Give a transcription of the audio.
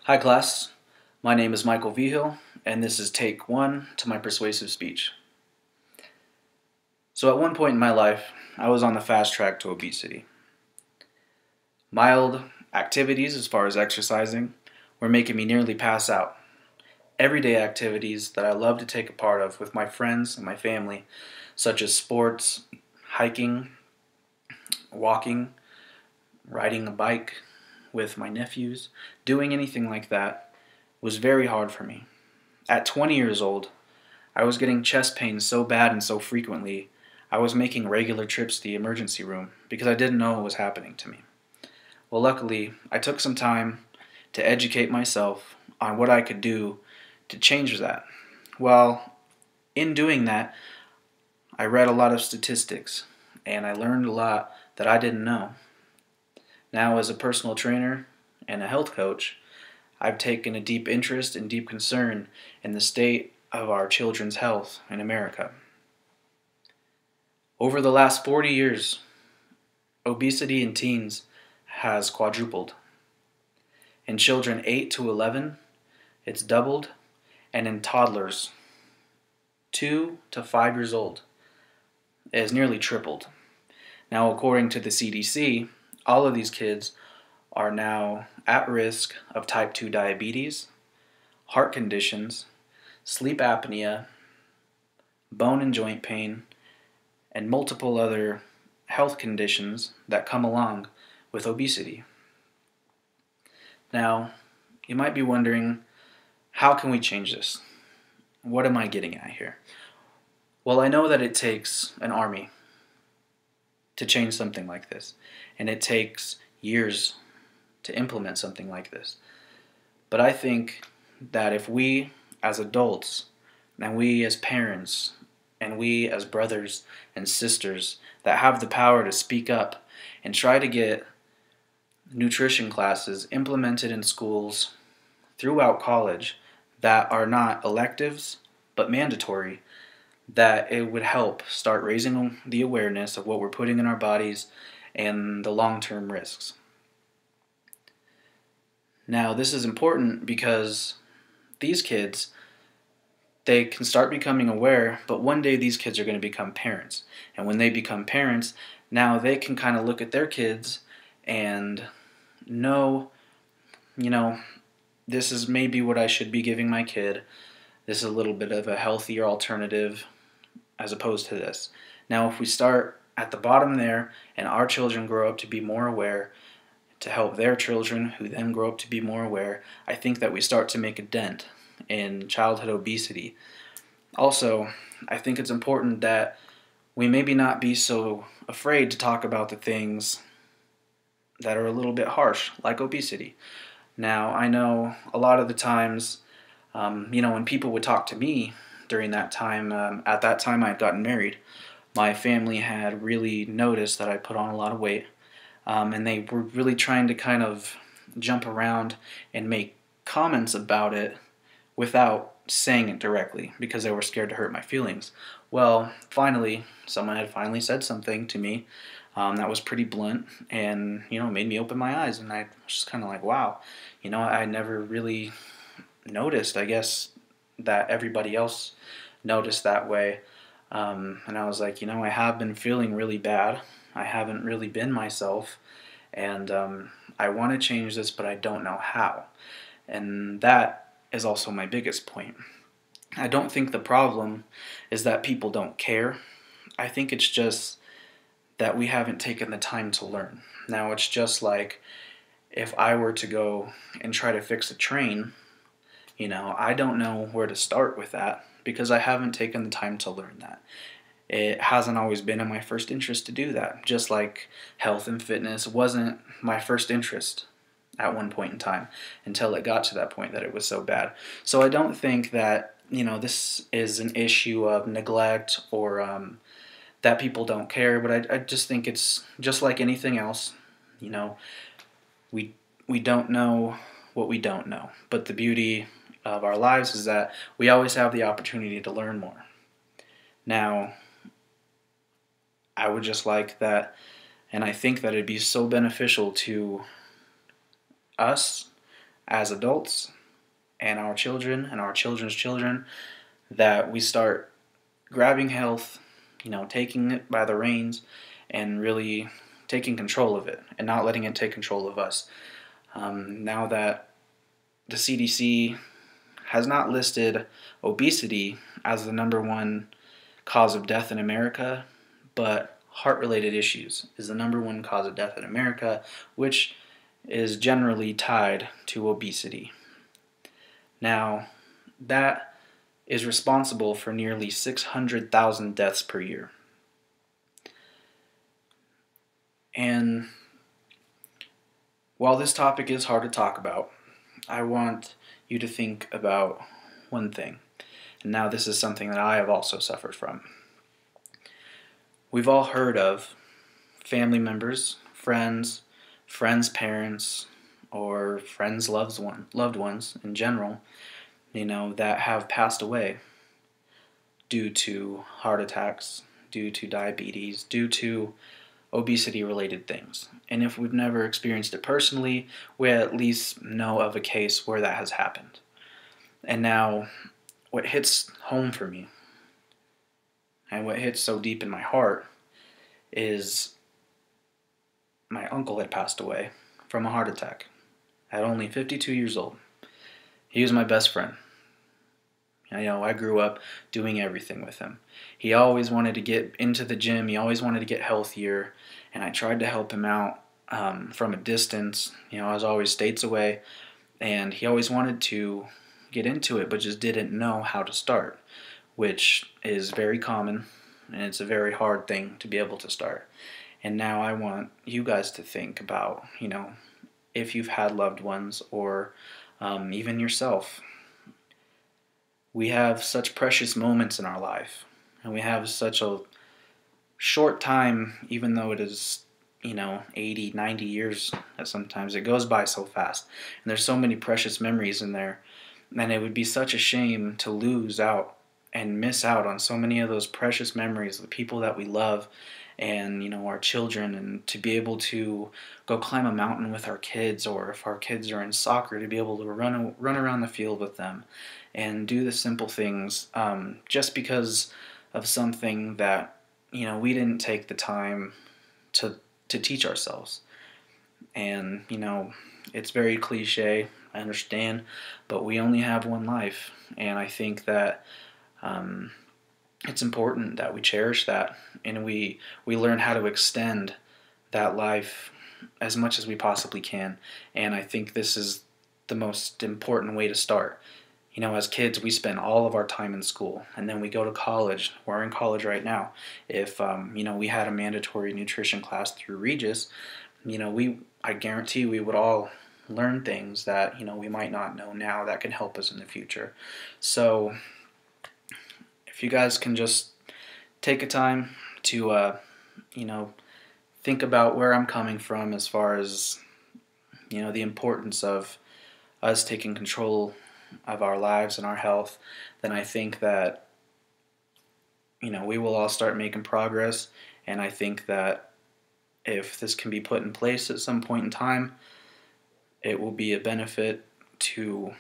Hi class, my name is Michael Vigil, and this is take 1 to my persuasive speech. So at one point in my life, I was on the fast track to obesity. Mild activities as far as exercising were making me nearly pass out. Everyday activities that I love to take a part of with my friends and my family, such as sports, hiking, walking, riding a bike with my nephews, doing anything like that was very hard for me. At 20 years old, I was getting chest pains so bad and so frequently, I was making regular trips to the emergency room because I didn't know what was happening to me. Well, luckily, I took some time to educate myself on what I could do to change that. Well, in doing that, I read a lot of statistics and I learned a lot that I didn't know. Now, as a personal trainer and a health coach, I've taken a deep interest and deep concern in the state of our children's health in America. Over the last 40 years, obesity in teens has quadrupled. In children 8 to 11, it's doubled, and in toddlers 2 to 5 years old, it has nearly tripled. Now, according to the CDC, all of these kids are now at risk of type 2 diabetes, heart conditions, sleep apnea, bone and joint pain, and multiple other health conditions that come along with obesity. Now, you might be wondering, how can we change this? What am I getting at here? Well, I know that it takes an army to change something like this, and it takes years to implement something like this. But I think that if we as adults, and we as parents, and we as brothers and sisters that have the power to speak up and try to get nutrition classes implemented in schools throughout college that are not electives but mandatory, that it would help start raising the awareness of what we're putting in our bodies and the long-term risks. Now, this is important because these kids, they can start becoming aware, but one day these kids are going to become parents. And when they become parents, now they can kind of look at their kids and know, this is maybe what I should be giving my kid. This is a little bit of a healthier alternative as opposed to this. Now, if we start at the bottom there and our children grow up to be more aware, to help their children who then grow up to be more aware, I think that we start to make a dent in childhood obesity. Also, I think it's important that we maybe not be so afraid to talk about the things that are a little bit harsh, like obesity. Now, I know a lot of the times, when people would talk to me during that time, at that time I had gotten married, my family had really noticed that I put on a lot of weight, and they were really trying to kind of jump around and make comments about it without saying it directly because they were scared to hurt my feelings. Well, finally, someone had finally said something to me that was pretty blunt and, made me open my eyes, and I was just kind of like, wow, I never really noticed, I guess, that everybody else noticed that way. And I was like, I have been feeling really bad. I haven't really been myself, and I want to change this, but I don't know how. And that is also my biggest point. I don't think the problem is that people don't care. I think it's just that we haven't taken the time to learn. Now, it's just like if I were to go and try to fix a train, I don't know where to start with that because I haven't taken the time to learn that. It hasn't always been in my first interest to do that, just like health and fitness wasn't my first interest at one point in time until it got to that point that it was so bad. So I don't think that, this is an issue of neglect or that people don't care, but I just think it's just like anything else. We don't know what we don't know, but the beauty of our lives is that we always have the opportunity to learn more. Now, I would just like that, and I think that it'd be so beneficial to us as adults and our children and our children's children, that we start grabbing health, taking it by the reins and really taking control of it and not letting it take control of us. Now that the CDC has not listed obesity as the #1 cause of death in America, but heart-related issues is the #1 cause of death in America, which is generally tied to obesity. Now, that is responsible for nearly 600,000 deaths per year. And while this topic is hard to talk about, I want you to think about one thing. And now this is something that I have also suffered from. We've all heard of family members, friends, parents, or friends' loved ones in general, that have passed away due to heart attacks, due to diabetes, due to obesity-related things. And if we've never experienced it personally, we at least know of a case where that has happened. And now, what hits home for me, and what hits so deep in my heart, is my uncle had passed away from a heart attack at only 52 years old. He was my best friend. I grew up doing everything with him. He always wanted to get into the gym. He always wanted to get healthier, and I tried to help him out from a distance. I was always states away, and he always wanted to get into it, but just didn't know how to start, which is very common, and it's a very hard thing to be able to start. And now I want you guys to think about, if you've had loved ones or even yourself. We have such precious moments in our life, and we have such a short time, even though it is 80, 90 years. Sometimes it goes by so fast, and there's so many precious memories in there, and it would be such a shame to lose out and miss out on so many of those precious memories, the people that we love, and our children, and to be able to go climb a mountain with our kids, or if our kids are in soccer, to be able to run around the field with them and do the simple things, just because of something that we didn't take the time to teach ourselves. And it's very cliche, I understand, but we only have one life, and I think that it's important that we cherish that, and we learn how to extend that life as much as we possibly can. And I think this is the most important way to start. As kids, we spend all of our time in school, and then we go to college. We're in college right now. If we had a mandatory nutrition class through Regis, I guarantee we would all learn things that we might not know now that can help us in the future. So if you guys can just take a time to think about where I'm coming from as far as the importance of us taking control of our lives and our health, then I think that we will all start making progress. And I think that if this can be put in place at some point in time, it will be a benefit to